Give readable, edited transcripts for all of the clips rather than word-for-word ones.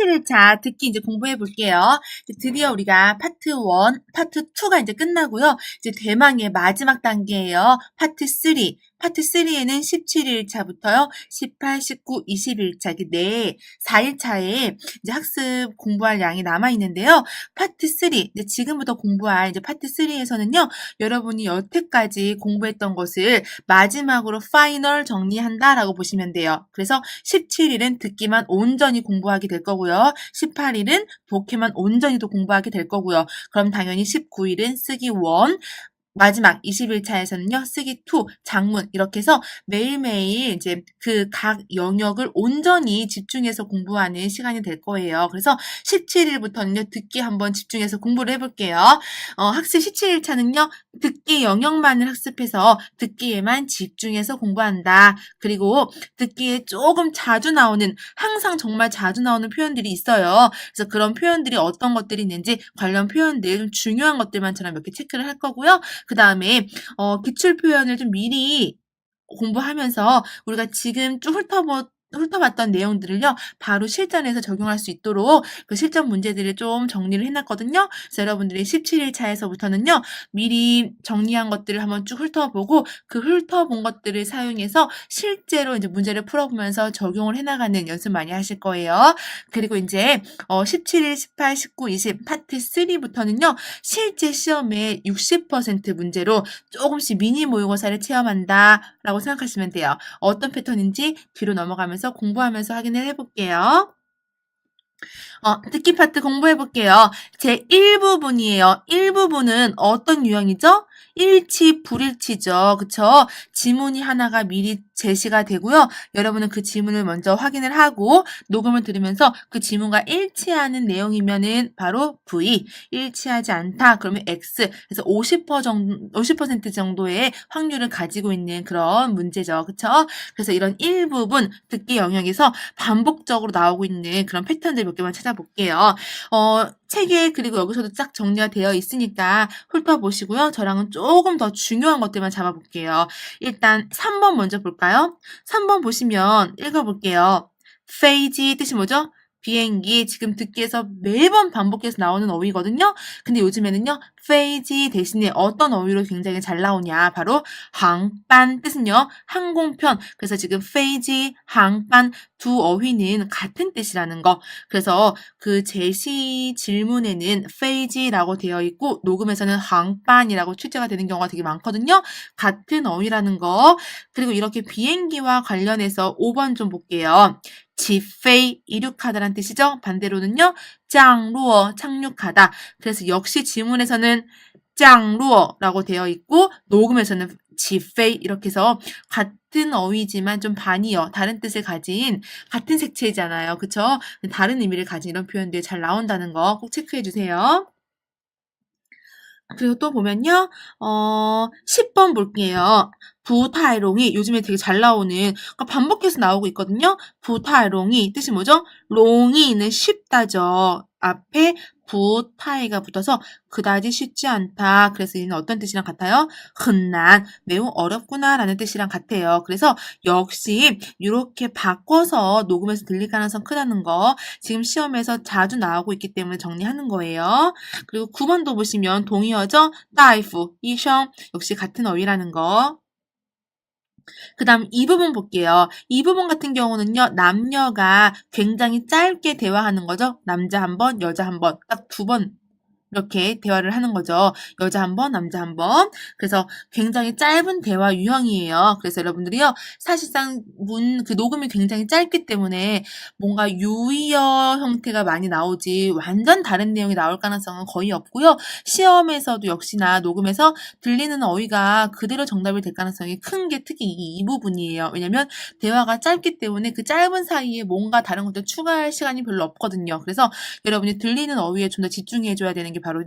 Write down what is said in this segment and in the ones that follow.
17일차 듣기 이제 공부해 볼게요. 드디어 우리가 파트 1, 파트 2가 이제 끝나고요. 이제 대망의 마지막 단계예요. 파트 3. 파트 3에는 17일차부터요. 18, 19, 20일차 네 4일차에 이제 학습 공부할 양이 남아 있는데요. 파트 3 이제 지금부터 공부할 이제 파트 3에서는요. 여러분이 여태까지 공부했던 것을 마지막으로 파이널 정리한다라고 보시면 돼요. 그래서 17일은 듣기만 온전히 공부하게 될 거고요. 18일은 독해만 온전히 또 공부하게 될 거고요. 그럼 당연히 19일은 쓰기 1, 마지막 20일차에서는요, 쓰기 2, 장문, 이렇게 해서 매일매일 이제 그 각 영역을 온전히 집중해서 공부하는 시간이 될 거예요. 그래서 17일부터는요, 듣기 한번 집중해서 공부를 해볼게요. 학습 17일차는요, 듣기 영역만을 학습해서 듣기에만 집중해서 공부한다. 그리고 듣기에 조금 자주 나오는, 항상 정말 자주 나오는 표현들이 있어요. 그래서 그런 표현들이 어떤 것들이 있는지 관련 표현들, 좀 중요한 것들만처럼 몇 개 체크를 할 거고요. 그 다음에 기출 표현을 좀 미리 공부하면서 우리가 지금 쭉 훑어봤던 내용들을요, 바로 실전에서 적용할 수 있도록 그 실전 문제들을 좀 정리를 해놨거든요. 그래서 여러분들이 17일차에서부터는요, 미리 정리한 것들을 한번 쭉 훑어보고 그 훑어본 것들을 사용해서 실제로 이제 문제를 풀어보면서 적용을 해나가는 연습 많이 하실 거예요. 그리고 이제 17일, 18, 19, 20 파트 3부터는요, 실제 시험에 60% 문제로 조금씩 미니 모의고사를 체험한다라고 생각하시면 돼요. 어떤 패턴인지 뒤로 넘어가면서 공부하면서 확인을 해볼게요. 듣기 파트 공부해볼게요. 제 1부분이에요. 1부분은 어떤 유형이죠? 일치, 불일치죠. 그쵸? 지문이 하나가 미리 제시가 되고요. 여러분은 그 지문을 먼저 확인을 하고 녹음을 들으면서 그 지문과 일치하는 내용이면은 바로 V, 일치하지 않다 그러면 X. 그래서 50% 정도의 확률을 가지고 있는 그런 문제죠. 그쵸? 그래서 이런 일부분 듣기 영역에서 반복적으로 나오고 있는 그런 패턴들 몇 개만 찾아볼게요. 책에 그리고 여기서도 쫙 정리가 되어 있으니까 훑어보시고요. 저랑은 조금 더 중요한 것들만 잡아볼게요. 일단 3번 먼저 볼까요? 3번 보시면 읽어볼게요. 페이지 뜻이 뭐죠? 비행기. 지금 듣기에서 매번 반복해서 나오는 어휘거든요. 근데 요즘에는요, 페이지 대신에 어떤 어휘로 굉장히 잘 나오냐. 바로 항반 뜻은요, 항공편. 그래서 지금 페이지, 항반 두 어휘는 같은 뜻이라는 거. 그래서 그 제시 질문에는 페이지라고 되어 있고 녹음에서는 항반이라고 출제가 되는 경우가 되게 많거든요. 같은 어휘라는 거. 그리고 이렇게 비행기와 관련해서 5번 좀 볼게요. 지페이 이륙하다란 뜻이죠. 반대로는요. 짱루어 착륙하다. 그래서 역시 지문에서는 짱루어라고 되어 있고 녹음에서는 지페이 이렇게 해서 같은 어휘지만 좀 반이어 다른 뜻을 가진 같은 색채잖아요. 그쵸? 다른 의미를 가진 이런 표현들이 잘 나온다는 거 꼭 체크해 주세요. 그리고 또 보면요. 10번 볼게요. 부타이롱이 요즘에 되게 잘 나오는 그러니까 반복해서 나오고 있거든요. 부타이롱이 뜻이 뭐죠? 롱이는 쉽다죠. 앞에 부타이가 붙어서 그다지 쉽지 않다. 그래서 얘는 어떤 뜻이랑 같아요? 흔난, 매우 어렵구나라는 뜻이랑 같아요. 그래서 역시 이렇게 바꿔서 녹음해서 들릴 가능성 크다는 거 지금 시험에서 자주 나오고 있기 때문에 정리하는 거예요. 그리고 9번도 보시면 동의어죠? 다이프, 이성 역시 같은 어휘라는 거. 그 다음 이 부분 볼게요. 이 부분 같은 경우는요. 남녀가 굉장히 짧게 대화하는 거죠. 남자 한 번, 여자 한 번, 딱 2번 이렇게 대화를 하는 거죠. 여자 한 번, 남자 한 번. 그래서 굉장히 짧은 대화 유형이에요. 그래서 여러분들이요. 사실상 그 녹음이 굉장히 짧기 때문에 뭔가 유의어 형태가 많이 나오지 완전 다른 내용이 나올 가능성은 거의 없고요. 시험에서도 역시나 녹음에서 들리는 어휘가 그대로 정답이 될 가능성이 큰 게 특히 이 부분이에요. 왜냐면 대화가 짧기 때문에 그 짧은 사이에 뭔가 다른 것들 추가할 시간이 별로 없거든요. 그래서 여러분이 들리는 어휘에 좀 더 집중해 줘야 되는 게 바로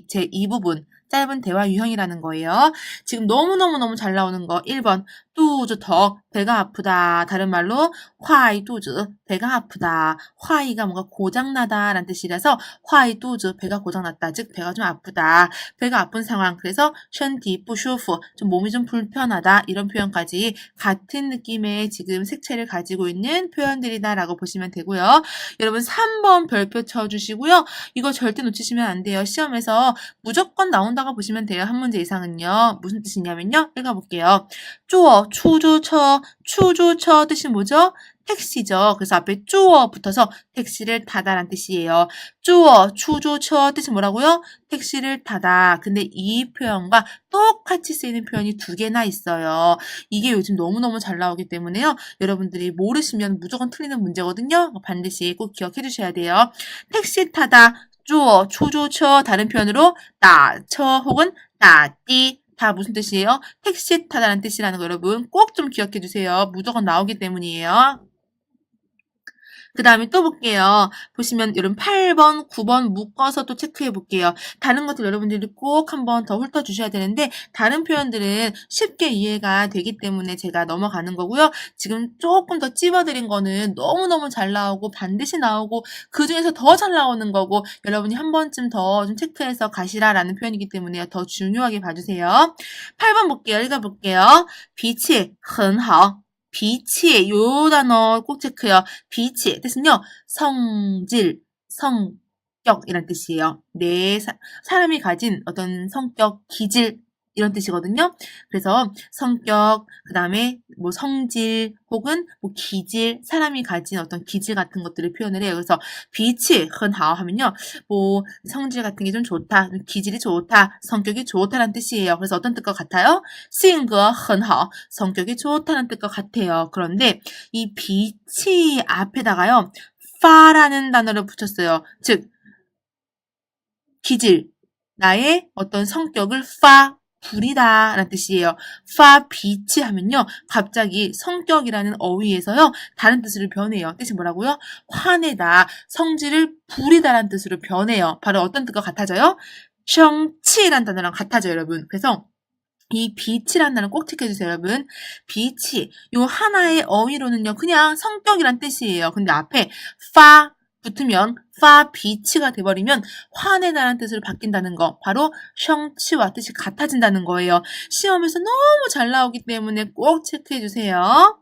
제 2부분 짧은 대화 유형이라는 거예요. 지금 너무너무 잘 나오는 거 1번 肚子疼, 배가 아프다. 다른 말로 坏肚子, 배가 아프다. 坏가 뭔가 고장나다 라는 뜻이라서 坏肚子, 배가 고장났다. 즉 배가 좀 아프다. 배가 아픈 상황. 그래서 身体不舒服, 좀 몸이 좀 불편하다. 이런 표현까지 같은 느낌의 지금 색채를 가지고 있는 표현들이다라고 보시면 되고요. 여러분 3번 별표 쳐주시고요. 이거 절대 놓치시면 안 돼요. 시험에서 무조건 나온다고 보시면 돼요. 한 문제 이상은요. 무슨 뜻이냐면요. 읽어볼게요. 坐 出租车, 추주처 뜻이 뭐죠? 택시죠. 그래서 앞에 坐 붙어서 택시를 타다라는 뜻이에요. 坐 추주처 뜻이 뭐라고요? 택시를 타다. 근데 이 표현과 똑같이 쓰이는 표현이 두 개나 있어요. 이게 요즘 너무너무 잘 나오기 때문에요. 여러분들이 모르시면 무조건 틀리는 문제거든요. 반드시 꼭 기억해 주셔야 돼요. 택시 타다, 坐 추주처 다른 표현으로 打车 혹은 打的 다 무슨 뜻이에요? 택시 타다라는 뜻이라는 거 여러분 꼭 좀 기억해 주세요. 무조건 나오기 때문이에요. 그 다음에 또 볼게요. 보시면 여러분 8번, 9번 묶어서 또 체크해 볼게요. 다른 것들 여러분들이 꼭 한번 더 훑어주셔야 되는데 다른 표현들은 쉽게 이해가 되기 때문에 제가 넘어가는 거고요. 지금 조금 더 찝어드린 거는 너무너무 잘 나오고 반드시 나오고 그중에서 더 잘 나오는 거고 여러분이 한 번쯤 더 좀 체크해서 가시라라는 표현이기 때문에 더 중요하게 봐주세요. 8번 볼게요. 읽어볼게요. 脾气很好. 脾气 요 단어 꼭 체크요. 脾气 뜻은요. 성질, 성격이란 뜻이에요. 사람이 가진 어떤 성격, 기질 이런 뜻이거든요. 그래서 성격, 그 다음에 뭐 성질 혹은 뭐 기질, 사람이 가진 어떤 기질 같은 것들을 표현을 해요. 그래서 脾气很好 하면요. 뭐 성질 같은 게 좀 좋다, 기질이 좋다, 성격이 좋다라는 뜻이에요. 그래서 어떤 뜻과 같아요? 性格很好, 성격이 좋다는 뜻과 같아요. 그런데 이 脾气 앞에다가요. 发라는 단어를 붙였어요. 즉 기질, 나의 어떤 성격을 发 부리다 라는 뜻이에요. 发脾气 하면요. 갑자기 성격이라는 어휘에서요. 다른 뜻으로 변해요. 뜻이 뭐라고요? 화내다, 성질을 부리다 라는 뜻으로 변해요. 바로 어떤 뜻과 같아져요? 生气라는 단어랑 같아져요, 여러분. 그래서 이 비치라는 단어 꼭 체크해주세요, 여러분. 비치. 요 하나의 어휘로는요, 그냥 성격이란 뜻이에요. 근데 앞에 发 붙으면 发脾气가 돼버리면 화내다라는 뜻으로 바뀐다는 거. 바로 生气와 뜻이 같아진다는 거예요. 시험에서 너무 잘 나오기 때문에 꼭 체크해주세요.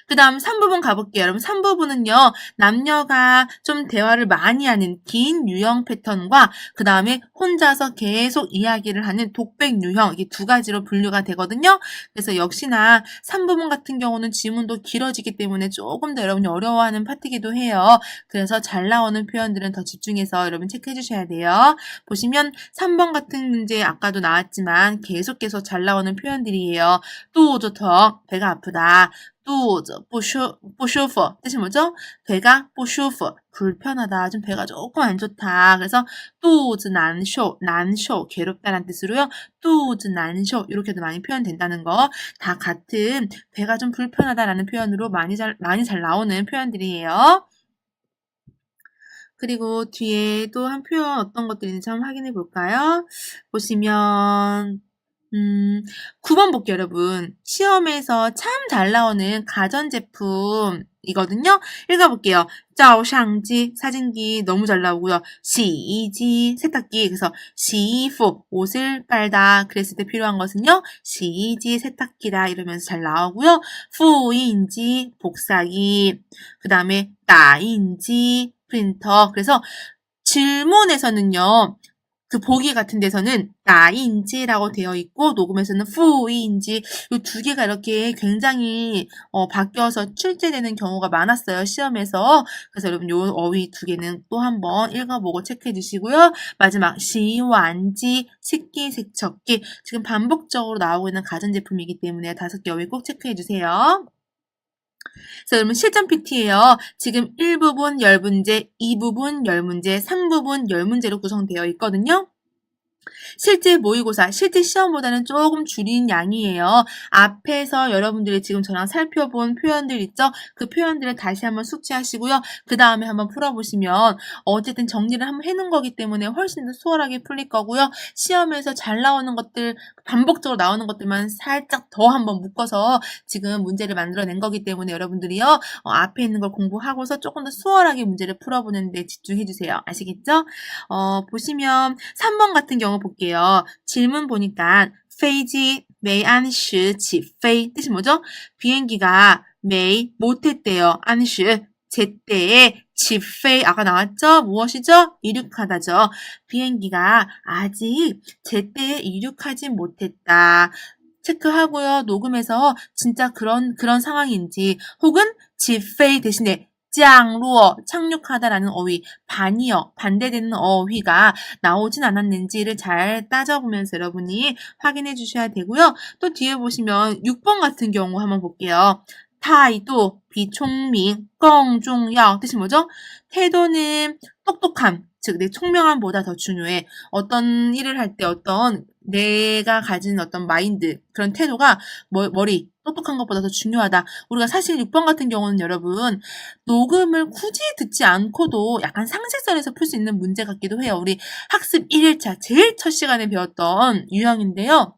그 다음 3부분 가볼게요. 여러분 3부분은요. 남녀가 좀 대화를 많이 하는 긴 유형 패턴과 그 다음에 혼자서 계속 이야기를 하는 독백 유형 이게 두 가지로 분류가 되거든요. 그래서 역시나 3부분 같은 경우는 지문도 길어지기 때문에 조금 더 여러분이 어려워하는 파트이기도 해요. 그래서 잘 나오는 표현들은 더 집중해서 여러분 체크해 주셔야 돼요. 보시면 3번 같은 문제 아까도 나왔지만 계속 잘 나오는 표현들이에요. 肚子疼, 배가 아프다. 肚子不舒服 뜻이 뭐죠? 배가 不舒服 불편하다. 좀 배가 조금 안 좋다. 그래서 肚子难受 괴롭다라는 뜻으로요. 肚子难受 이렇게도 많이 표현된다는 거. 다 같은 배가 좀 불편하다라는 표현으로 많이 잘 나오는 표현들이에요. 그리고 뒤에 또 한 표현 어떤 것들이 있는지 한번 확인해 볼까요? 보시면 9번 볼게요, 여러분. 시험에서 참 잘 나오는 가전제품이거든요. 읽어볼게요. 照相机, 사진기 너무 잘 나오고요. 洗衣机, 세탁기. 그래서 洗衣服, 옷을 빨다. 그랬을 때 필요한 것은요. 洗衣机, 세탁기다. 이러면서 잘 나오고요. 复印机, 복사기. 그 다음에 打印机, 프린터. 그래서 질문에서는요. 그 보기 같은 데서는 나인지라고 되어 있고 녹음에서는 후인지 이 두 개가 이렇게 굉장히 바뀌어서 출제되는 경우가 많았어요. 시험에서. 그래서 여러분 요 어휘 두 개는 또 한번 읽어보고 체크해 주시고요. 마지막 시완지, 식기, 세척기 지금 반복적으로 나오고 있는 가전제품이기 때문에 5개 어휘 꼭 체크해 주세요. 그래서 여러분 실전 PT예요. 지금 1부분 10문제, 2부분 10문제, 3부분 10문제로 구성되어 있거든요. 실제 모의고사, 실제 시험보다는 조금 줄인 양이에요. 앞에서 여러분들이 지금 저랑 살펴본 표현들 있죠? 그 표현들을 다시 한번 숙지하시고요. 그 다음에 한번 풀어보시면 어쨌든 정리를 한번 해놓은 거기 때문에 훨씬 더 수월하게 풀릴 거고요. 시험에서 잘 나오는 것들 반복적으로 나오는 것들만 살짝 더 한번 묶어서 지금 문제를 만들어낸 거기 때문에 여러분들이요. 앞에 있는 걸 공부하고서 조금 더 수월하게 문제를 풀어보는 데 집중해주세요. 아시겠죠? 보시면 3번 같은 경우 볼게요. 질문 보니까 飞机没按时起飞 뜻이 뭐죠? 비행기가 매 못했대요. 按时 제때에 집페이 아까 나왔죠? 무엇이죠? 이륙하다죠. 비행기가 아직 제때에 이륙하지 못했다. 체크하고요. 녹음해서 진짜 그런 상황인지 혹은 집페이 대신에 降落 착륙하다라는 어휘, 반이어, 반대되는 어휘가 나오진 않았는지를 잘 따져보면서 여러분이 확인해 주셔야 되고요. 또 뒤에 보시면 6번 같은 경우 한번 볼게요. 타이도, 비총민, 껑重要 뜻이 뭐죠? 태도는 똑똑함, 즉 내 총명함보다 더 중요해. 어떤 일을 할 때 어떤 내가 가진 어떤 마인드, 그런 태도가 머리, 똑똑한 것보다 더 중요하다. 우리가 사실 6번 같은 경우는 여러분 녹음을 굳이 듣지 않고도 약간 상식선에서 풀 수 있는 문제 같기도 해요. 우리 학습 1일차 제일 첫 시간에 배웠던 유형인데요.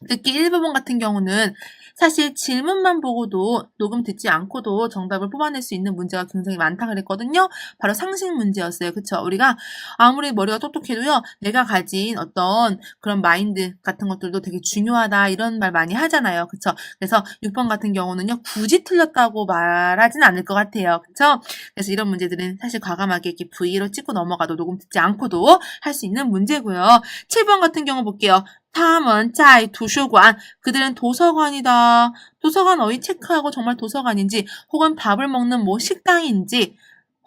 특히 1부분 같은 경우는 사실 질문만 보고도 녹음 듣지 않고도 정답을 뽑아낼 수 있는 문제가 굉장히 많다 그랬거든요. 바로 상식 문제였어요. 그쵸? 우리가 아무리 머리가 똑똑해도요. 내가 가진 어떤 그런 마인드 같은 것들도 되게 중요하다 이런 말 많이 하잖아요. 그쵸? 그래서 6번 같은 경우는요. 굳이 틀렸다고 말하진 않을 것 같아요. 그쵸? 그래서 이런 문제들은 사실 과감하게 이렇게 V로 찍고 넘어가도 녹음 듣지 않고도 할 수 있는 문제고요. 7번 같은 경우 볼게요. 他们在图书馆 그들은 도서관이다. 도서관 어휘 체크하고 정말 도서관인지 혹은 밥을 먹는 뭐 식당인지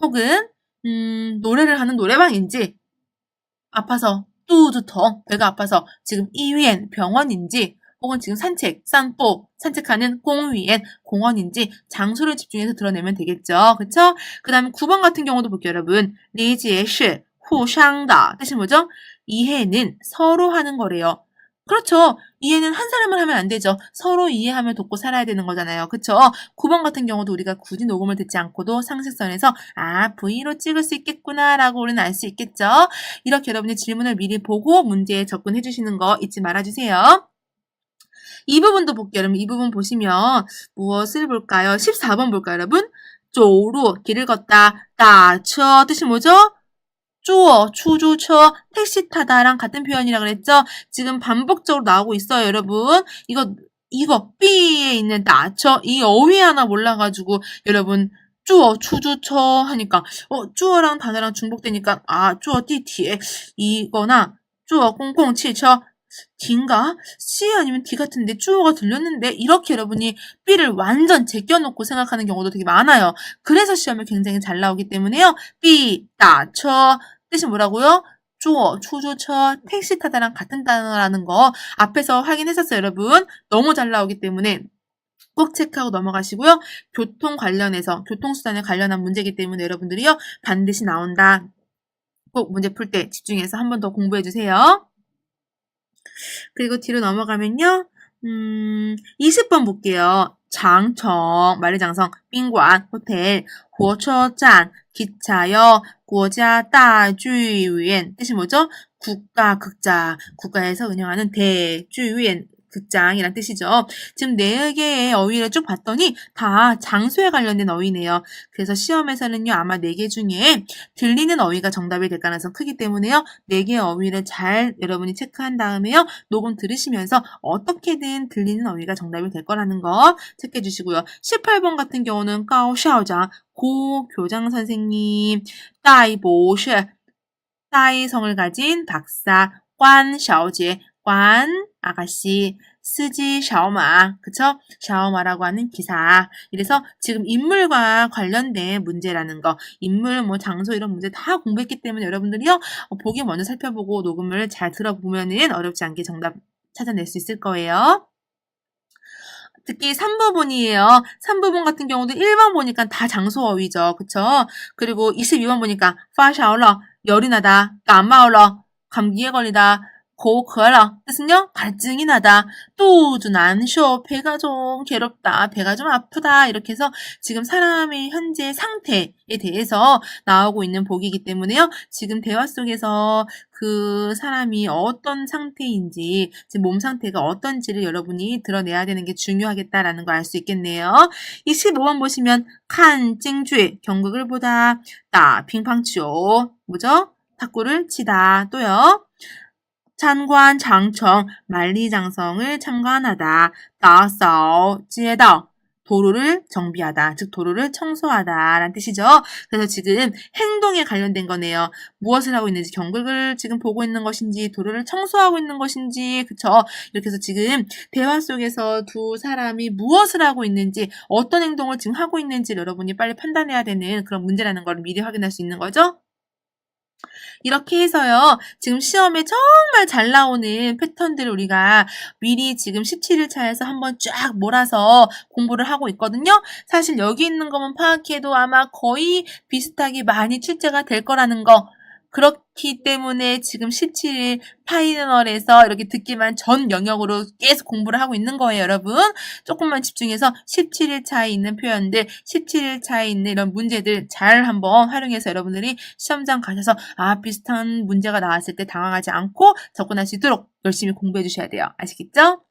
혹은 노래를 하는 노래방인지 아파서 뚜두통 배가 아파서 지금医院 병원인지 혹은 지금 산책 산책하는 공위엔 공원인지 장소를 집중해서 드러내면 되겠죠. 그쵸? 그 다음에 9번 같은 경우도 볼게요. 여러분 리지에시 후상다 뜻이 뭐죠? 이해는 서로 하는 거래요. 그렇죠. 이해는 한 사람을 하면 안 되죠. 서로 이해하며 돕고 살아야 되는 거잖아요. 그쵸? 9번 같은 경우도 우리가 굳이 녹음을 듣지 않고도 상식선에서 V로 찍을 수 있겠구나 라고 우리는 알 수 있겠죠. 이렇게 여러분이 질문을 미리 보고 문제에 접근해 주시는 거 잊지 말아주세요. 이 부분도 볼게요. 여러분 이 부분 보시면 무엇을 볼까요? 14번 볼까요 여러분? 조로 길을 걷다 따처 뜻이 뭐죠? 쪼어, 추주처, 택시 타다랑 같은 표현이라 그랬죠? 지금 반복적으로 나오고 있어요, 여러분. 이거, B에 있는 나처, 이 어휘 하나 몰라가지고, 여러분, 쪼어, 추주처 하니까, 쪼어랑 단어랑 중복되니까, 쪼어, 띠티에, 이거나, 쪼어, 공공치처, D인가? C 아니면 D 같은데 주어가 들렸는데 이렇게 여러분이 B를 완전 제껴놓고 생각하는 경우도 되게 많아요. 그래서 시험에 굉장히 잘 나오기 때문에요. B, 따처 뜻이 뭐라고요? 주어, 추주처, 택시 타다랑 같은 단어라는 거 앞에서 확인했었어요, 여러분. 너무 잘 나오기 때문에 꼭 체크하고 넘어가시고요. 교통수단에 관련한 문제이기 때문에 여러분들이요. 반드시 나온다. 꼭 문제 풀 때 집중해서 한 번 더 공부해주세요. 그리고 뒤로 넘어가면요. 20번 볼게요. 장청, 만리장성,宾馆, 호텔, 火车站, 기차역, 国家大剧院, 뜻이 뭐죠? 국가, 국가에서 운영하는 대剧院, 극장이란 뜻이죠. 지금 4개의 어휘를 쭉 봤더니 다 장소에 관련된 어휘네요. 그래서 시험에서는요. 아마 4개 중에 들리는 어휘가 정답이 될 가능성이 크기 때문에요. 4개의 어휘를 잘 여러분이 체크한 다음에요. 녹음 들으시면서 어떻게든 들리는 어휘가 정답이 될 거라는 거 체크해 주시고요. 18번 같은 경우는 가오샤오장, 고 교장 선생님, 따이보시, 따이성을 가진 박사, 관小姐, 관 아가씨, 스지 샤오마, 그쵸? 샤오마라고 하는 기사. 이래서 지금 인물과 관련된 문제라는 거, 인물, 장소 이런 문제 다 공부했기 때문에 여러분들이요, 보기 먼저 살펴보고 녹음을 잘 들어보면은 어렵지 않게 정답 찾아낼 수 있을 거예요. 특히 3부분이에요. 3부분 같은 경우도 1번 보니까 다 장소 어휘죠. 그쵸? 그리고 22번 보니까, 发烧了, 열이 나다, 感冒了, 감기에 걸리다, 口渴了 뜻은요? 갈증이 나다. 肚子难受 배가 좀 괴롭다. 배가 좀 아프다. 이렇게 해서 지금 사람의 현재 상태에 대해서 나오고 있는 복이기 때문에요. 지금 대화 속에서 그 사람이 어떤 상태인지, 지금 몸 상태가 어떤지를 여러분이 드러내야 되는 게 중요하겠다라는 걸 알 수 있겠네요. 이 15번 보시면 看京剧 경극을 보다, 打乒乓球 뭐죠? 탁구를 치다. 또요. 참관 장청 만리장성을 참관하다. 打扫街道 도로를 정비하다. 즉 도로를 청소하다 라는 뜻이죠. 그래서 지금 행동에 관련된 거네요. 무엇을 하고 있는지, 경극을 지금 보고 있는 것인지, 도로를 청소하고 있는 것인지, 그쵸? 이렇게 해서 지금 대화 속에서 두 사람이 무엇을 하고 있는지, 어떤 행동을 지금 하고 있는지 여러분이 빨리 판단해야 되는 그런 문제라는 걸 미리 확인할 수 있는 거죠. 이렇게 해서요. 지금 시험에 정말 잘 나오는 패턴들을 우리가 미리 지금 17일 차에서 한번 쫙 몰아서 공부를 하고 있거든요. 사실 여기 있는 것만 파악해도 아마 거의 비슷하게 많이 출제가 될 거라는 거. 그렇기 때문에 지금 17일 파이널에서 이렇게 듣기만 전 영역으로 계속 공부를 하고 있는 거예요, 여러분. 조금만 집중해서 17일 차에 있는 표현들, 17일 차에 있는 이런 문제들 잘 한번 활용해서 여러분들이 시험장 가셔서 비슷한 문제가 나왔을 때 당황하지 않고 접근할 수 있도록 열심히 공부해 주셔야 돼요. 아시겠죠?